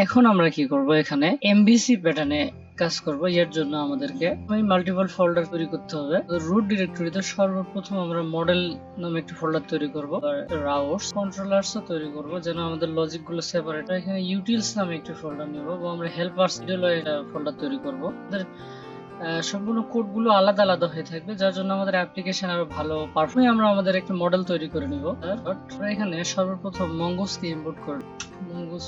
এখন আমরা কি করব, এখানে এমভিসি প্যাটার্নে কাজ করব। এর জন্য আমাদেরকে মাল্টিপল ফোল্ডার তৈরি করতে হবে। রুট ডিরেক্টরিতে সর্বপ্রথম আমরা মডেল নামে একটি ফোল্ডার তৈরি করব, রাউটস কন্ট্রোলার্স তৈরি করব যেন আমাদের লজিক গুলো সেপারেট। এখানে ইউটিলস নামে একটি ফোল্ডার নিব এবং আমরা হেল্পার্স ফোল্ডার তৈরি করব। সম্পূর্ণ কোড গুলো আলাদা আলাদা হয়ে থাকবে, যার জন্য আমাদের অ্যাপ্লিকেশন আরো ভালো পারফর্ম। আমরা আমাদের একটা মডেল তৈরি করে নিব। এখানে সর্বপ্রথম মঙ্গোসকে ইম্পোর্ট করব। মঙ্গোস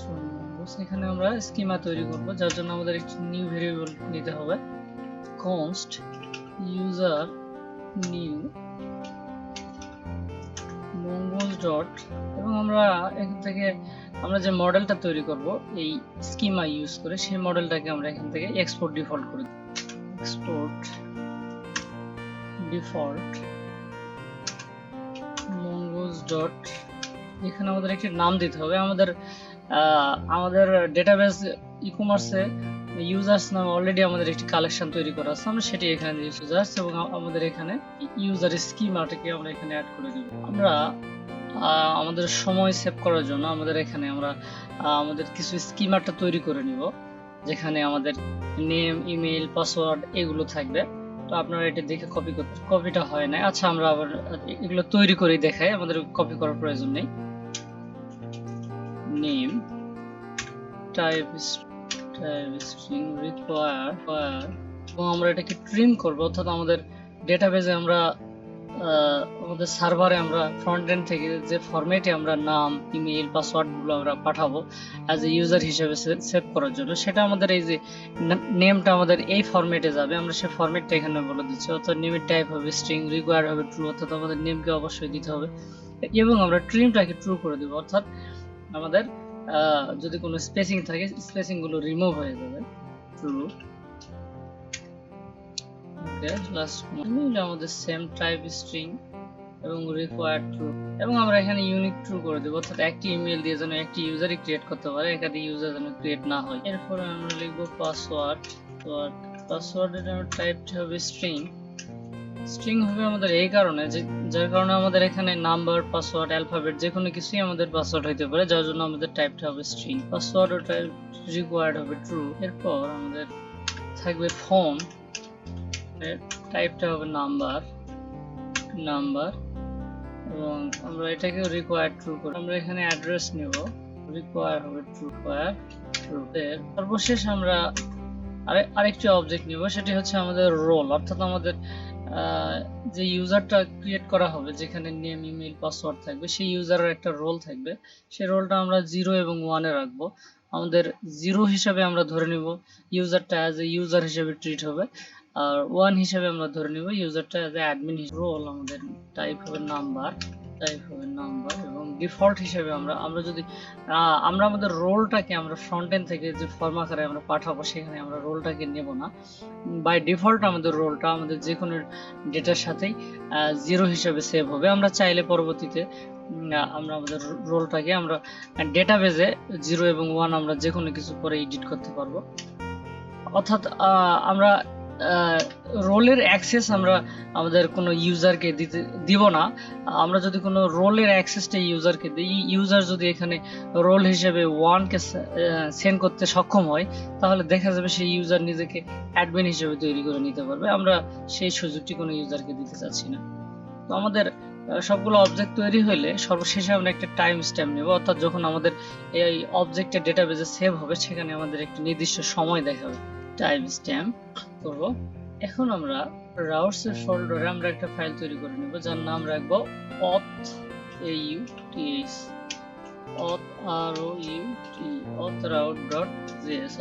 এখানে আমরা স্কিমা তৈরি করব, যার জন্য আমাদের একটি নিউ ভেরিয়েবল নিতে হবে, const user new mongos dot, এবং আমরা এখান থেকে আমরা যে মডেলটা তৈরি করব এই স্কিমা ইউজ করে, সেই মডেলটাকে আমরা এখান থেকে এক্সপোর্ট ডিফল্ট করে দেব। এক্সপোর্ট ডিফল্ট mongos dot, এখানে আমাদের একটি নাম দিতে হবে। আমাদের ডেটাবেস ই-কমার্সে ইউজার্স নামে অলরেডি আমাদের একটি কালেকশন তৈরি করা আছে, আমরা সেটি এখানে দিয়েছি ইউজার্স, এবং আমাদের এখানে ইউজার স্কিমাটাকে আমরা এখানে অ্যাড করে দেব। আমরা আমাদের সময় সেভ করার জন্য আমাদের এখানে আমরা আমাদের কিছু স্কিমাটা তৈরি করে নিব, যেখানে আমাদের নেম, ইমেল, পাসওয়ার্ড এগুলো থাকবে। তো আপনারা এটা দেখে কপিটা হয় না। আচ্ছা, আমরা আবার এগুলো তৈরি করে দেখাই, আমাদের কপি করার প্রয়োজন নেই। নেম টাইপ স্ট্রিং রিকোয়ার, এবং আমরা এটাকে ট্রিম করব, অর্থাৎ আমাদের ডেটাবেজে আমরা আমাদের সার্ভারে আমরা ফ্রন্ট এন্ড থেকে যে ফরম্যাটে আমরা নাম, ইমেল, পাসওয়ার্ড গুলো আমরা পাঠাবো অ্যাজ এ ইউজার হিসেবে সেভ করার জন্য, সেটা আমাদের এই যে নেমটা আমাদের এই ফরম্যাটে যাবে, আমরা সেই ফরম্যাটটা এখানে বলে দিচ্ছি। অর্থাৎ নেমের টাইপ হবে স্ট্রিং, রিকোয়ার হবে ট্রু, অর্থাৎ আমাদের নেমকে অবশ্যই দিতে হবে, এবং আমরা ট্রিমটাকে ট্রু করে দেব, অর্থাৎ আমাদের যদি কোনো স্পেসিং থাকে স্পেসিং গুলো রিমুভ হয়ে যাবে। ট্রু, ওকে, লাস্ট আমাদের সেম টাইপ স্ট্রিং এবং রিকোয়ার্ড ট্রু, এবং আমরা এখানে ইউনিক ট্রু করে দেব, অর্থাৎ একটি ইমেল দিয়ে যেন একটি ইউজারই ক্রিয়েট করতে পারে, একাধিক ইউজার যেন ক্রিয়েট না হয়। এরপর আমরা লিখব পাসওয়ার্ডের টাইপটা হবে স্ট্রিং। স্ট্রিং হবে আমাদের এই কারণে যার কারণে আমাদের এখানে নাম্বার, পাসওয়ার্ড, অ্যালফাবেট যে কোনো কিছুই আমাদের পাসওয়ার্ড হইতে পারে, যার জন্য আমাদের টাইপটা হবে স্ট্রিং। পাসওয়ার্ড ও টাইপ রিকোয়ার্ড হবে ট্রু। এরপর আমাদের থাকবে ফোন, টাইপটা হবে নাম্বার, এবং আমরা এটাকে রিকোয়ার্ড ট্রু করব। আমরা এখানে অ্যাড্রেস নেব, রিকোয়ার হবে ট্রু। সর্বশেষ আমরা আরেকটি অবজেক্ট নিব, সেটি হচ্ছে আমাদের রোল, অর্থাৎ আমাদের যে ইউজারটা ক্রিয়েট করা হবে, যেখানে নেম, ইমেল, পাসওয়ার্ড থাকবে, সেই ইউজারের একটা রোল থাকবে। সেই রোলটা আমরা 0 এবং 1 এ রাখবো। আমাদের 0 হিসাবে আমরা ধরে নিব ইউজারটা অ্যাজ এ ইউজার হিসেবে ট্রিট হবে, আর 1 হিসাবে আমরা ধরে নিব ইউজারটা অ্যাজ এ অ্যাডমিন। রোল আমাদের টাইপ হবে নাম্বার, এবং ডিফল্ট হিসেবে আমরা যদি আমরা আমাদের রোলটাকে আমরা ফ্রন্ট এন্ড থেকে যে ফর্ম আকারে আমরা পাঠাবো, সেখানে আমরা রোলটাকে নেব না। বাই ডিফল্ট আমাদের রোলটা আমাদের যে কোনো ডেটার সাথেই 0 হিসেবে সেভ হবে। আমরা চাইলে পরবর্তীতে আমরা আমাদের রোলটাকে আমরা ডেটাবেজে 0 এবং 1 আমরা যে কোনো কিছু পরে এডিট করতে পারবো। অর্থাৎ আমরা রোলের অ্যাক্সেস আমরা আমাদের কোনো ইউজারকে দিব না। আমরা যদি কোনো রোলের অ্যাক্সেসটা ইউজারকে দিই, ইউজার যদি এখানে রোল হিসেবে 1 কে সেন্ড করতে সক্ষম হয়, তাহলে দেখা যাবে সেই ইউজার নিজেকে অ্যাডমিন হিসেবে তৈরি করে নিতে পারবে। আমরা সেই সুযোগটি কোনো ইউজারকে দিতে চাচ্ছি না। তো আমাদের সবগুলো অবজেক্ট তৈরি হলে সর্বশেষে আমরা একটা টাইম স্ট্যাম্প নেব, অর্থাৎ যখন আমাদের এই অবজেক্টের ডেটাবেজে সেভ হবে, সেখানে আমাদের একটা নির্দিষ্ট সময় দেখাবে। টাইম স্ট্যাম্প করব। এখন আমরা রাউটস এর ফোল্ডারে আমরা একটা ফাইল তৈরি করে নেব, যার নাম রাখবো auth.rout.js,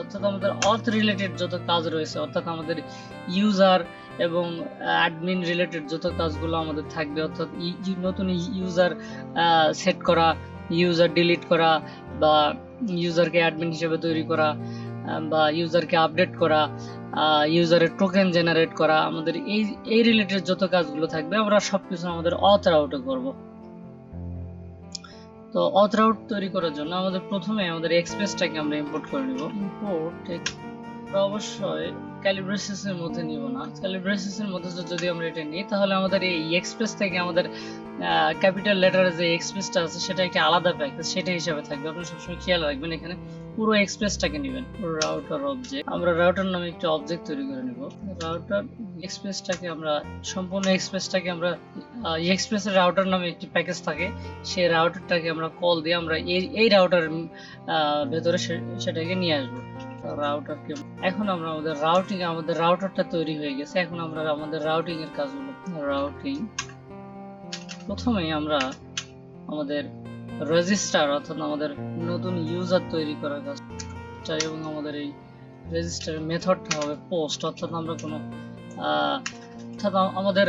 অর্থাৎ আমাদের অথ রিলেটেড যত কাজ রয়েছে, অর্থাৎ আমাদের ইউজার এবং অ্যাডমিন রিলেটেড যত কাজগুলো আমাদের থাকবে, অর্থাৎ নতুন ইউজার সেট করা, ইউজার ডিলিট করা, বা ইউজারকে অ্যাডমিন হিসেবে তৈরি করা, বা ইউজারকে আপডেট করা, ইউজারের টোকেন জেনারেট করা, আমাদের এই রিলেটেড যত কাজগুলো থাকবে আমরা সবকিছু আমাদের অথ রাউটে করব। তো অথ রাউট তৈরি করার জন্য আমাদের প্রথমে আমাদের এক্সপ্রেসটাকে আমরা ইম্পোর্ট করে নেব। অবশ্যই ক্যালিব্রেসিস এর মধ্যে নিব না। ক্যালিব্রেসিস এর মধ্যে যদি আমরা এটা নিই, তাহলে আমাদের এই এক্সপ্রেস থেকে আমাদের ক্যাপিটাল লেটারে যে এক্সপ্রেসটা আছে সেটা একটা আলাদা প্যাকেজ, সেটা হিসাবে থাকবে। আপনি সবসময় খেয়াল রাখবেন এখানে পুরো এক্সপ্রেসটাকে নেবেন। রাউটার অবজেক্ট, আমরা রাউটার নামে একটা অবজেক্ট তৈরি করে নিব। রাউটার এক্সপ্রেসটাকে আমরা সম্পূর্ণ এক্সপ্রেসটাকে আমরা এক্সপ্রেসের রাউটার নামে একটি প্যাকেজ থাকে, সেই রাউটারটাকে আমরা কল দিয়ে আমরা এই রাউটারের ভেতরে সেটাকে নিয়ে আসবো। রাউটারকে এখন আমরা আমাদের রাউটারটা তৈরি হয়ে গেছে। এখন আমরা আমাদের রাউটিং এর কাজগুলো রাউটিং, প্রথমেই আমরা আমাদের রেজিস্টার অর্থাৎ আমাদের নতুন ইউজার তৈরি করার কাজ, এবং আমাদের এই রেজিস্টারের মেথডটা হবে পোস্ট, অর্থাৎ আমরা কোনো আমাদের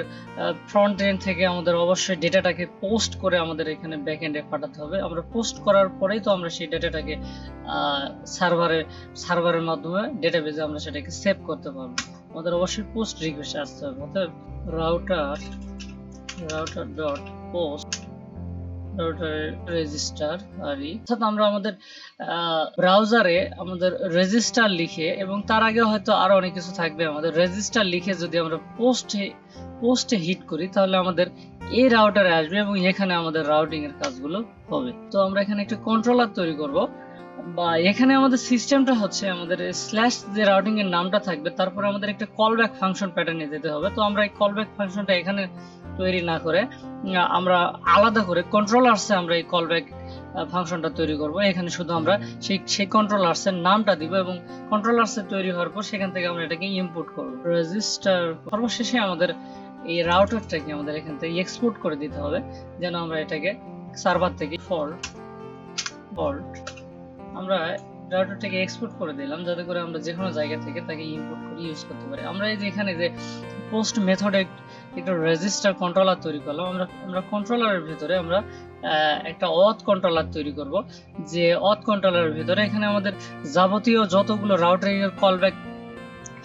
ফ্রন্ট এন্ড থেকে আমাদের অবশ্যই ডেটাটাকে পোস্ট করে আমাদের এখানে ব্যাক এন্ডে পাঠাতে হবে। আমরা পোস্ট করার পরেই তো আমরা সেই ডেটাটাকে সার্ভারের মাধ্যমে ডেটাবেজে আমরা সেটাকে সেভ করতে পারবো। আমাদের অবশ্যই পোস্ট রিকোয়েস্ট আসতে হবে। অর্থাৎ রাউটার ডট পোস্ট রেজিস্টার অর্থাৎ আমরা আমাদের ব্রাউজারে আমাদের রেজিস্টার লিখে, এবং তার আগে হয়তো আরো অনেক কিছু থাকবে, আমাদের রেজিস্টার লিখে যদি আমরা পোস্টে হিট করি তাহলে আমাদের এই রাউটারে আসবে এবং এখানে আমাদের রাউটিং এর কাজগুলো হবে। তো আমরা এখানে একটা কন্ট্রোলার তৈরি করব, বা এখানে আমাদের সিস্টেমটা হচ্ছে আমাদের স্ল্যাশ যে রাউটিং এর নামটা থাকবে তারপরে আমাদের একটা কলব্যাক ফাংশন প্যাটার্নে যেতে হবে। তো আমরা এই কলব্যাক ফাংশনটা এখানে তৈরি না করে আমরা আলাদা করে কন্ট্রোলারসে আমরা এই কলব্যাক ফাংশনটা তৈরি করব। এখানে শুধু আমরা সেই কন্ট্রোলারসের নামটা দিব এবং কন্ট্রোলারসে তৈরি হওয়ার পর সেখান থেকে আমরা এটাকে ইম্পোর্ট করব। রেজিস্টার সর্বশেষে আমাদের এই রাউটারটাকে আমাদের এখান থেকে এক্সপোর্ট করে দিতে হবে, যেন আমরা এটাকে সার্ভার থেকে আমরা রাউটারটাকে এক্সপোর্ট করে দিলাম, যাতে করে আমরা যে কোনো জায়গা থেকে তাকে ইম্পোর্ট করে ইউজ করতে পারি। আমরা এই যে এখানে যে পোস্ট মেথডে একটা রেজিস্টার কন্ট্রোলার তৈরি করলাম, আমরা কন্ট্রোলারের ভিতরে আমরা একটা অথ কন্ট্রোলার তৈরি করব, যে অথ কন্ট্রোলারের ভিতরে এখানে আমাদের যাবতীয় যতগুলো রাউটারিং এর কলব্যাক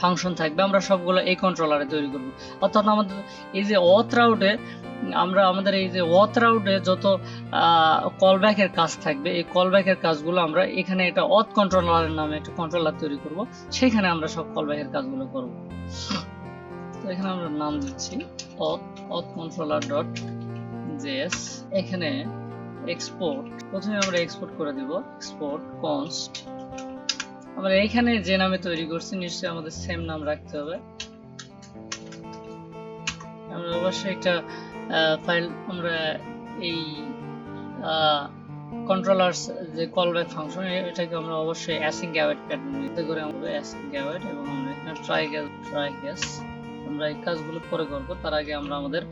ফাংশন থাকবে আমরা সবগুলো এই কন্ট্রোলারে তৈরি করব। অর্থাৎ আমাদের এই যে অথ রাউটে যত কলব্যাকের কাজ থাকবে, এই কলব্যাকের কাজগুলো আমরা এখানে একটা অথ কন্ট্রোলারের নামে একটা কন্ট্রোলার তৈরি করব, সেখানে আমরা সব কলব্যাকের কাজগুলো করব। তো এখানে আমরা নাম দিচ্ছি অথ কন্ট্রোলার ডট জেএস। এখানে এক্সপোর্ট, প্রথমে আমরা এক্সপোর্ট করে দিব এক্সপোর্ট কনস্ট। আমরা এখানে যে নামে তৈরি করছি নিশ্চয়ই আমাদের সেম নাম রাখতে হবে। আমরা অবশ্যই একটা ফাইল, আমরা এই কন্ট্রোলারস যে কলব্যাক ফাংশন এটাকে আমরা অবশ্যই অ্যাসিঙ্ক অ্যাওয়েট প্যাটার্ন নিতে করে আমরা অ্যাসিঙ্ক অ্যাওয়েট, এবং আমরা এখানে ট্রাই গ্যাস আমরা এই কাজগুলো পরে করব। তার আগে আমরা আমাদের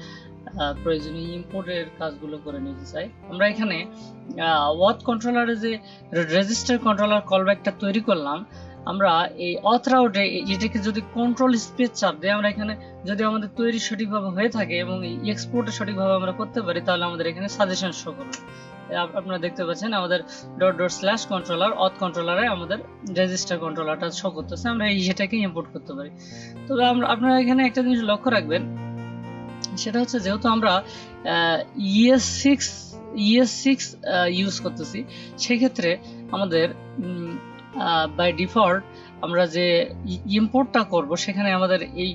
প্রয়োজনীয় ইম্পোর্টের কাজগুলো করে নিতে চাই। আমরা এখানে অথ কন্ট্রোলারে যে রেজিস্টার কন্ট্রোলার কলব্যাকটা তৈরি করলাম, আমরা এই অথ রাউটে এটাকে যদি কন্ট্রোল স্পেস চাপ দিই, আমরা এখানে যদি আমাদের তৈরি সঠিকভাবে হয়ে থাকে এবং এক্সপোর্টে সঠিকভাবে আমরা করতে পারি, তাহলে আমাদের এখানে সাজেশন শো করবে। আপনারা দেখতে পাচ্ছেন আমাদের ডট কন্ট্রোলার অথ কন্ট্রোলারে আমাদের রেজিস্টার কন্ট্রোলারটা শো করতেছে, আমরা এটাকে ইম্পোর্ট করতে পারি। তবে আপনারা এখানে একটা জিনিস লক্ষ্য রাখবেন, সেটা হচ্ছে যেহেতু আমরা ES6 ইউজ করতেছি, সেক্ষেত্রে আমাদের বাই ডিফল্ট আমরা যে ইম্পোর্টটা করব সেখানে আমাদের এই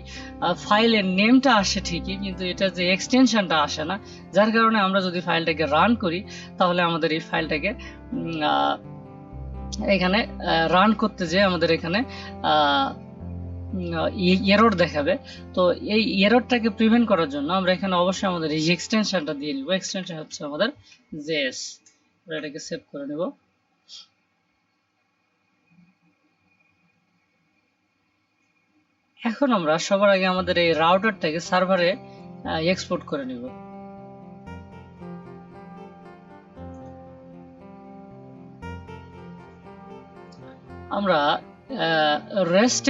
ফাইলের নেমটা আসে ঠিকই, কিন্তু এটা যে এক্সটেনশনটা আসে না, যার কারণে আমরা যদি ফাইলটাকে রান করি তাহলে আমাদের এই ফাইলটাকে এখানে রান করতে যে আমাদের এখানে এরর দেখাবে। তো এই এররটাকে প্রিভেন্ট করার জন্য আমরা এখানে অবশ্যই আমাদের এই এক্সটেনশনটা দিয়ে নিব। এক্সটেনশন হচ্ছে আমাদের জেএস। আমরা এটাকে সেভ করে নেব। এখন আমরা সবার আগে আমাদের এই রাউটারটাকে সার্ভারে এক্সপোর্ট করে নিব। আমরা রেস্ট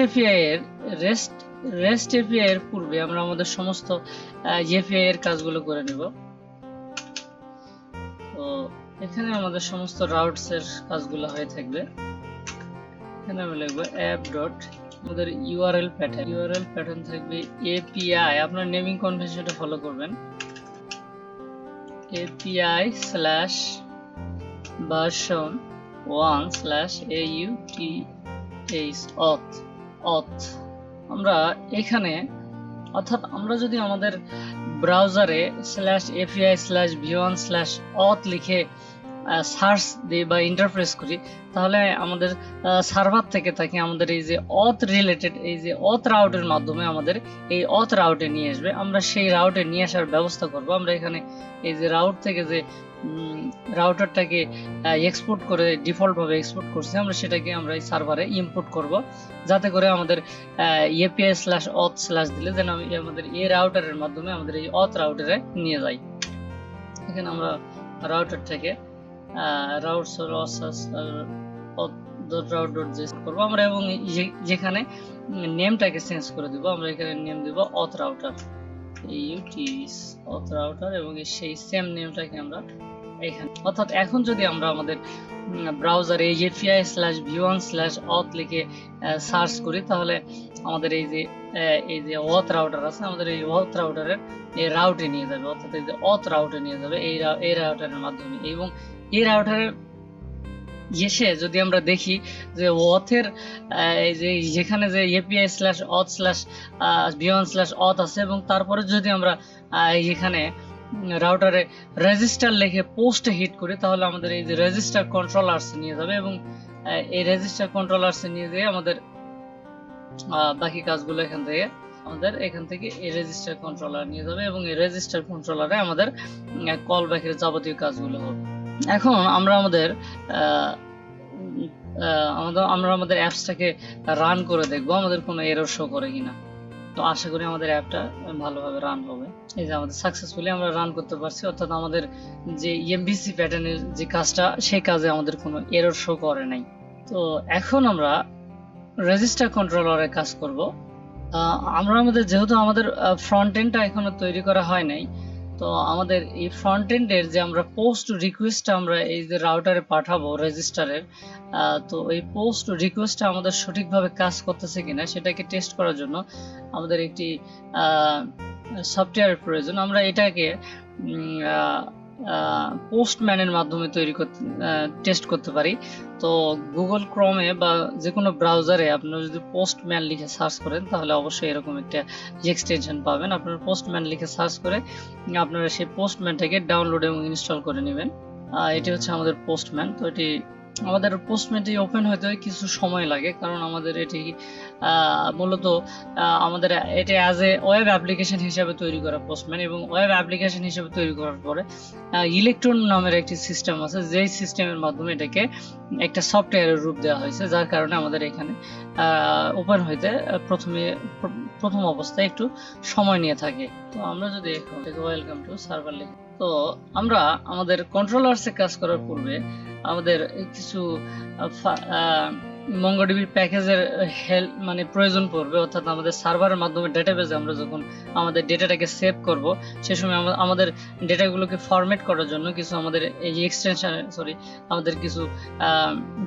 এপিআই এর পূর্বে আমরা আমাদের সমস্ত এপিআই এর কাজগুলো করে নেব। তো এখানে আমাদের সমস্ত রাউটস এর কাজগুলো হয়ে থাকবে। এখানে আমি লিখব অ্যাপ ডট, আমাদের ইউআরএল প্যাটার্ন থাকবে এপিআই, আপনার নেমিং কনভেনশনটা ফলো করবেন, API/version1/auth। আমরা এখানে অর্থাৎ আমরা যদি আমাদের ব্রাউজারে /API/v1/auth লিখে সার্চ দিই বা ইন্টারফেস করি, তাহলে আমাদের সার্ভার থেকে তাকে আমাদের এই যে অথ রিলেটেড এই যে অথ রাউটের মাধ্যমে আমাদের এই অথ রাউটে নিয়ে আসবে। আমরা সেই রাউটে নিয়ে আসার ব্যবস্থা করব। আমরা এখানে এই যে রাউট থেকে যে রাউটারটাকে এক্সপোর্ট করে ডিফল্ট ভাবে এক্সপোর্ট করছি, আমরা সেটাকে আমরা এই সার্ভারে ইম্পোর্ট করব, যাতে করে আমাদের api/auth/ দিলে যেন আমাদের এই রাউটারের মাধ্যমে আমাদের এই অথ রাউটারে নিয়ে যায়। এখানে আমরা রাউটার থেকে routes করব আমরা, এবং যেখানে নেমটাকে চেঞ্জ করে দিব। আমরা এখানে নেম দিব অথ রাউটার, অথ রাউটার, এবং সেই সেম নেমটাকে আমরা এখানে, অর্থাৎ এখন যদি আমরা আমাদের ব্রাউজারে api/v1/auth লিখে সার্চ করি, তাহলে আমাদের এই যে অথ রাউটার আছে, আমাদের এই অথ রাউটারের এই রাউটে নিয়ে যাবে, অর্থাৎ এই যে অথ রাউটে নিয়ে যাবে এই রাউটারের মাধ্যমে। এবং এই রাউটারের এসে যদি আমরা দেখি যে অথের এই যে যেখানে যে api/auth/v1/auth আছে, এবং তারপরে যদি আমরা এখানে রাউটারে রেজিস্টার লিখে পোস্টে হিট করি, তাহলে আমাদের এই যে রেজিস্টার কন্ট্রোলার্স নিয়ে যাবে, এবং এই রেজিস্টার কন্ট্রোলার্স নিয়ে যেয়ে আমাদের বাকি কাজগুলো এখান থেকে এই রেজিস্টার কন্ট্রোলার নিয়ে যাবে, এবং এই রেজিস্টার কন্ট্রোলারে আমাদের কল ব্যাকের যাবতীয় কাজগুলো হবে। এখন আমরা আমাদের অ্যাপসটাকে রান করে দেখবো আমাদের কোনো এরর শো করে কিনা। তো আশা করি আমাদের অ্যাপটা ভালোভাবে রান হবে। এই যে আমাদের সাকসেসফুলি আমরা রান করতে পারছি, অর্থাৎ আমাদের যে এমভিসি প্যাটার্নের যে কাজটা, সেই কাজে আমাদের কোনো এরর শো করে নাই। তো এখন আমরা রেজিস্টার কন্ট্রোলারে কাজ করব। আমাদের যেহেতু আমাদের ফ্রন্ট এন্ডটা এখনো তৈরি করা হয় নাই, তো আমাদের এই ফ্রন্ট এন্ডের যে আমরা পোস্ট রিকোয়েস্টটা আমরা এই যে রাউটারে পাঠাবো রেজিস্টারের, তো এই পোস্ট রিকোয়েস্টটা আমাদের সঠিকভাবে কাজ করতেছে কিনা সেটাকে টেস্ট করার জন্য আমাদের একটি সফটওয়্যারের প্রয়োজন। আমরা এটাকে পোস্টম্যানের মাধ্যমে টেস্ট করতে পারি। তো গুগল ক্রমে বা যে কোনো ব্রাউজারে আপনারা যদি পোস্টম্যান লিখে সার্চ করেন, তাহলে অবশ্যই এরকম একটা এক্সটেনশন পাবেন। আপনারা পোস্টম্যান লিখে সার্চ করে আপনারা সেই পোস্টম্যানটাকে ডাউনলোড এবং ইনস্টল করে নেবেন। এটি হচ্ছে আমাদের পোস্টম্যান। তো এটি আমাদের পোস্টম্যানটি ওপেন হতে কিছু সময় লাগে, কারণ আমাদের এটি মূলত আমাদের এটি অ্যাজ এ ওয়েব অ্যাপ্লিকেশন হিসেবে তৈরি করা পোস্টম্যান, এবং ওয়েব অ্যাপ্লিকেশন হিসেবে তৈরি করার পরে ইলেকট্রন নামের একটি সিস্টেম আছে, যেই সিস্টেমের মাধ্যমে এটাকে একটা সফটওয়্যারের রূপ দেওয়া হয়েছে, যার কারণে আমাদের এখানে ওপেন হইতে প্রথম অবস্থায় একটু সময় নিয়ে থাকে। তো আমরা যদি এখন ওয়েলকাম টু সার্ভার লিখি, তো আমরা আমাদের কন্ট্রোলার্সে কাজ করার পূর্বে আমাদের কিছু MongoDB প্যাকেজের হেল্প প্রয়োজন পড়বে, অর্থাৎ আমাদের সার্ভারের মাধ্যমে ডেটাবেজে আমরা যখন আমাদের ডেটাটাকে সেভ করব, সে সময় আমাদের ডেটাগুলোকে ফরম্যাট করার জন্য কিছু আমাদের এই আমাদের কিছু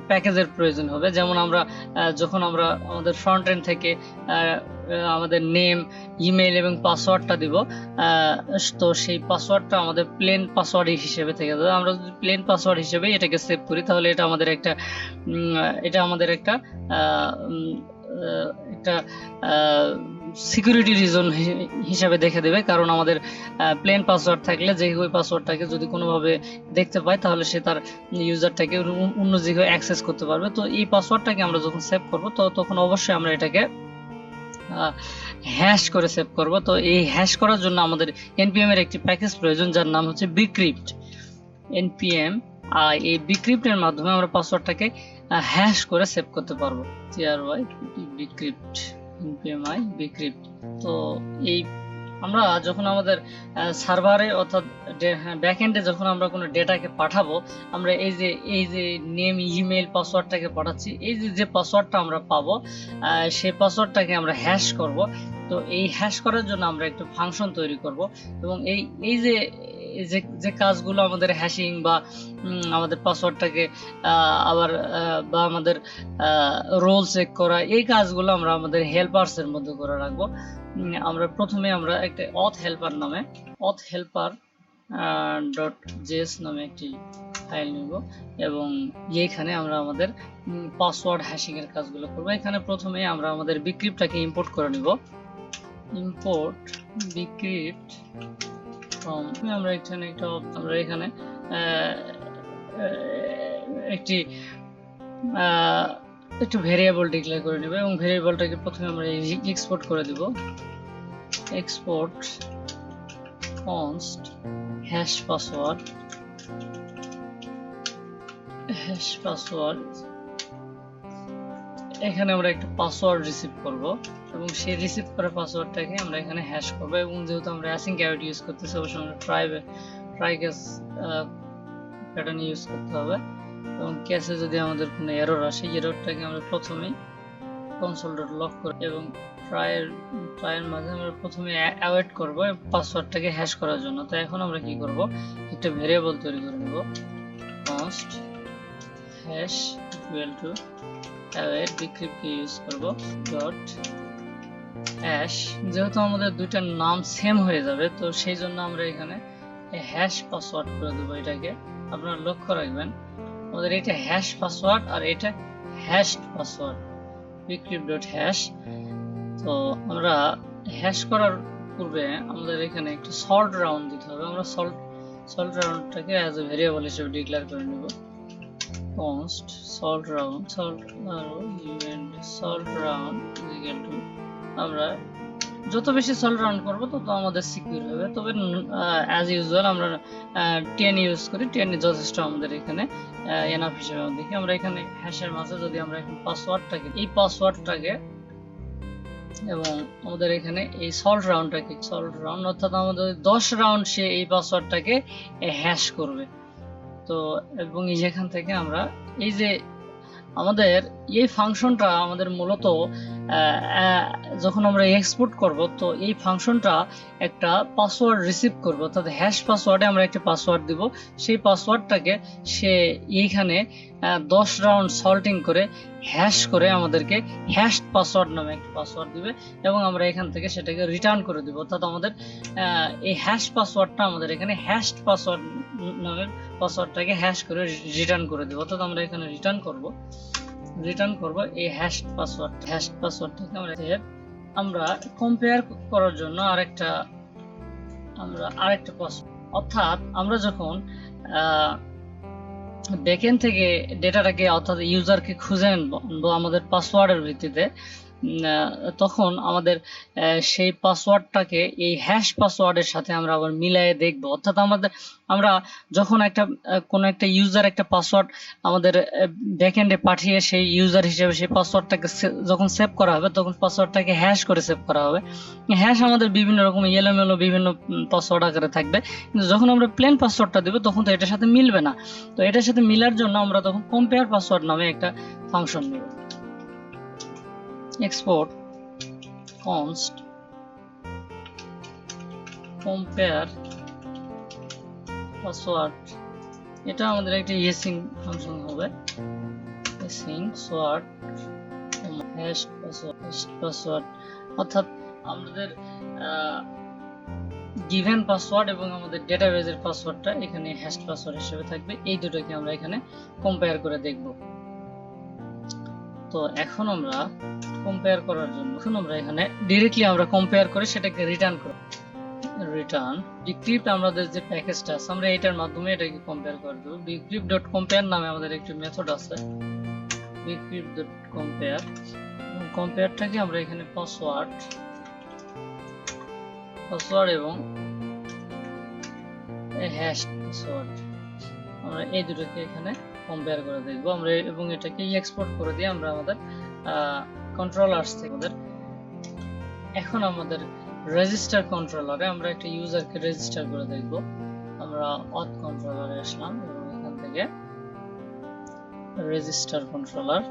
প্যাকেজের প্রয়োজন হবে। যেমন যখন আমরা আমাদের ফ্রন্ট এন্ড থেকে আমাদের নেম, ইমেল এবং পাসওয়ার্ডটা দিব, তো সেই পাসওয়ার্ডটা আমাদের প্লেন পাসওয়ার্ড হিসেবে থেকে যাবে। আমরা যদি প্লেন পাসওয়ার্ড হিসেবে এটাকে সেভ করি, তাহলে এটা আমাদের একটা সিকিউরিটি রিজন হিসাবে দেখে দেবে, কারণ আমাদের প্লেন পাসওয়ার্ড থাকলে যে ওই পাসওয়ার্ডটাকে যদি কোনোভাবে দেখতে পায়, তাহলে সে তার ইউজারটাকে অন্য জায়গায় অ্যাক্সেস করতে পারবে। তো এই পাসওয়ার্ডটাকে আমরা যখন সেভ করব, তো তখন অবশ্যই আমরা এটাকে হ্যাশ করে সেভ করব। তো এই হ্যাশ করার জন্য আমাদের npm এর একটি প্যাকেজ প্রয়োজন, যার নাম হচ্ছে bcrypt npm। এই bcrypt এর মাধ্যমে আমরা পাসওয়ার্ডটাকে হ্যাশ করে সেভ করতে পারবো। bcrypt npmi bcrypt। তো এই আমরা যখন আমাদের সার্ভারে অর্থাৎ ব্যাকএন্ডে যখন আমরা কোনো ডেটাকে পাঠাবো, আমরা এই যে নেম, ইমেল, পাসওয়ার্ডটাকে পাঠাচ্ছি, এই যে পাসওয়ার্ডটা আমরা পাবো, সেই পাসওয়ার্ডটাকে আমরা হ্যাশ করব। তো এই হ্যাশ করার জন্য আমরা একটা ফাংশন তৈরি করব, এবং এই যে কাজগুলো আমাদের হ্যাশিং বা আমাদের পাসওয়ার্ডটাকে আবার বা আমাদের রোল চেক করা, এই কাজগুলো আমরা আমাদের হেল্পারসের মধ্যে করে রাখবো। আমরা প্রথমে একটা authhelper.js নামে একটি ফাইল নিব, এবং এইখানে আমরা আমাদের পাসওয়ার্ড হ্যাশিং এর কাজগুলো করব। এখানে প্রথমে আমরা আমাদের bcryptটাকে ইম্পোর্ট করে নিব। import bcrypt from আমরা এখানে একটি একটু ভেরিয়েবল ডিক্লেয়ার করে নেব এবং ভেরিয়েবলটাকে প্রথমে আমরা এক্সপোর্ট করে দেব। এক্সপোর্ট const hash password এখানে আমরা একটা পাসওয়ার্ড রিসিভ করব এবং সেই রিসিভ করা পাসওয়ার্ডটাকে আমরা এখানে হ্যাশ করব এবং যেহেতু আমরা অ্যাসিং ক্যারেক্টার ইউজ করতেছি অবশ্যই আমরা ট্রাই কেস প্যাটার্ন ইউজ করতে হবে এবং কেসে যদি আমাদের কোনো এরর আসে এররটাকে আমরা প্রথমেই console.log করব এবং ট্রাইয়ের মাঝে আমরা প্রথমে অ্যাওয়েট করব পাসওয়ার্ডটাকে হ্যাশ করার জন্য। তো এখন আমরা কি করব, একটা ভেরিয়েবল তৈরি করে নেব const hash equal to await decrypt K use করব ডট হ্যাশ। যেহেতু আমাদের দুইটার নাম সেম হয়ে যাবে তো সেই জন্য আমরা এখানে হ্যাশ পাসওয়ার্ড করে দেব। এটাকে আপনারা লক্ষ্য রাখবেন, আমাদের এটা হ্যাশ পাসওয়ার্ড আর এটা হ্যাশড পাসওয়ার্ড decrypt.hash। তো আমরা হ্যাশ করার পূর্বে আমাদের এখানে একটু সল্ট রাউন্ড দিতে হবে। আমরা সল্ট রাউন্ডটাকে অ্যাজ এ ভেরিয়েবল হিসেবে ডিক্লেয়ার করে নেব const salt round equal to আমরা যত বেশি সল্ট রাউন্ড করব তত আমাদের সিকিউর হবে। তবে অ্যাজ ইউজুয়াল আমরা 10 ইউজ করি, 10 যথেষ্ট আমাদের এখানে এনাফ হিসেবে দেখি। আমরা এখানে হ্যাশের মাঝে যদি আমরা এখন পাসওয়ার্ডটাকে এবং আমাদের এখানে এই সল্ট রাউন্ড অর্থাৎ আমাদের 10 রাউন্ড সে এই পাসওয়ার্ডটাকে হ্যাশ করবে। তো এবং যেখান থেকে আমরা এই যে আমাদের এই ফাংশনটা আমাদের মূলত যখন আমরা এক্সপোর্ট করব তো এই ফাংশনটা একটা পাসওয়ার্ড রিসিভ করবে, অর্থাৎ হ্যাশ পাসওয়ার্ডে আমরা একটা পাসওয়ার্ড দিব। সেই পাসওয়ার্ডটাকে সে এইখানে 10 রাউন্ড সল্টিং করে হ্যাশ করে আমাদেরকে হ্যাশড পাসওয়ার্ড নামে একটা পাসওয়ার্ড দিবে এবং আমরা এখান থেকে সেটাকে রিটার্ন করে দিব। অর্থাৎ আমাদের এই হ্যাশ পাসওয়ার্ডটা আমাদের এখানে হ্যাশড পাসওয়ার্ড নামের পাসওয়ার্ডটাকে হ্যাশ করে রিটার্ন করে দিব। অর্থাৎ আমরা এখানে রিটার্ন করব এই হ্যাশড পাসওয়ার্ডটাকে আমরা কম্পেয়ার করার জন্য আরেকটা পাসওয়ার্ড, অর্থাৎ আমরা যখন ব্যাকএন্ড থেকে ডেটাটাকে অর্থাৎ ইউজারকে খুঁজে আনবো আমাদের পাসওয়ার্ডের ভিত্তিতে, তখন আমাদের সেই পাসওয়ার্ডটাকে এই হ্যাশ পাসওয়ার্ডের সাথে আমরা আবার মিলায়ে দেখব। অর্থাৎ আমরা যখন কোনো একটা ইউজার একটা পাসওয়ার্ড আমাদের ব্যাকএন্ডে পাঠিয়ে সেই ইউজার হিসেবে সেই পাসওয়ার্ডটাকে যখন সেভ করা হবে তখন পাসওয়ার্ডটাকে হ্যাশ করে সেভ করা হবে। হ্যাশ আমাদের বিভিন্ন রকম এলোমেলো বিভিন্ন পাসওয়ার্ড আকারে থাকবে, কিন্তু যখন আমরা প্লেন পাসওয়ার্ডটা দেব তখন তো এটার সাথে মিলবে না। তো এটার সাথে মিলার জন্য আমরা তখন কম্পেয়ার পাসওয়ার্ড নামে একটা ফাংশন নেব। export const compare password, এটা আমাদের একটা async ফাংশন হবে। async password hash password অর্থাৎ আমাদের given পাসওয়ার্ড এবং আমাদের ডেটাবেজের পাসওয়ার্ডটা এখানে হ্যাশ পাসওয়ার্ড হিসেবে থাকবে। এই দুটোকে আমরা এখানে কম্পেয়ার করে দেখব। তো এখন আমরা কম্পেয়ার করার জন্য আমরা এখানে ডাইরেক্টলি আমরা কম্পেয়ার করে সেটাকে রিটার্ন decrypt আমাদের যে প্যাকেজটা আছে আমরা এটার মাধ্যমে এটাকে কম্পেয়ার করে দেব। decrypt.compare নামে আমাদের একটা মেথড আছে decrypt.compare, কম্পেয়ারটাকে আমরা এখানে পাসওয়ার্ড এবং হ্যাশ পাসওয়ার্ড আমরা এই দুটোকে এখানে কম্পেয়ার করে দেখব আমরা এবং এটাকে এক্সপোর্ট করে দিয়ে আমরা আমাদের কন্ট্রোলার্স থেকে এখন আমাদের রেজিস্টার কন্ট্রোলারে আমরা একটা ইউজারকে রেজিস্টার করে দেখব। আমরা অথ কন্ট্রোলারে আসলাম এবং এখান থেকে রেজিস্টার কন্ট্রোলার